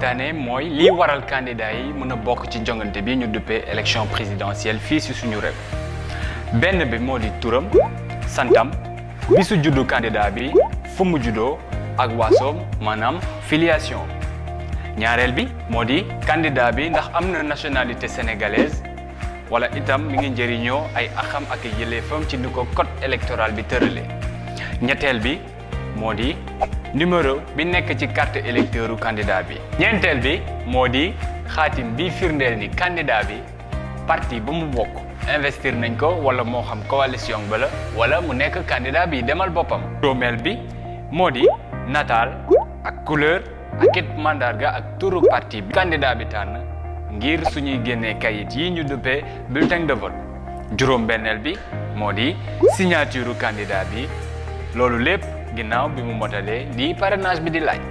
waxtaanee mooy lii waral candidat yi mën a bokk ci jongante bi ñu duppee élection présidentielle fii si suñu réew benn bi moo di turam santam bisu juddu candidat bi fu mu juddoo ak waasoom maanaam filiation ñaareel bi moo di candidat bi ndax am na nationalité sénégalaise wala itam mi ngi njëriñoo ay axam ak yëleefam ci ni ko code électoral bi tëralee ñetteel bi moo di numéro bi nekk ci carte électeuru candidat bi ñeenteel bi moo di xaatim bi firndeel ni candidat bi parti ba mu bokk investir nañ ko wala moo xam coalition ba la wala mu nekk candidat bi demal boppam juróomeel bi moo di nataal ak couleur ak it mandarga ak turu parti bi candidat bi tànn ngir suñuy génnee kayit yi ñu duppee bulletin de vote juróom-benneel bi moo di signature candidat bi loolu lépp ginnaaw bi mu motalee di parrainage bi di laaj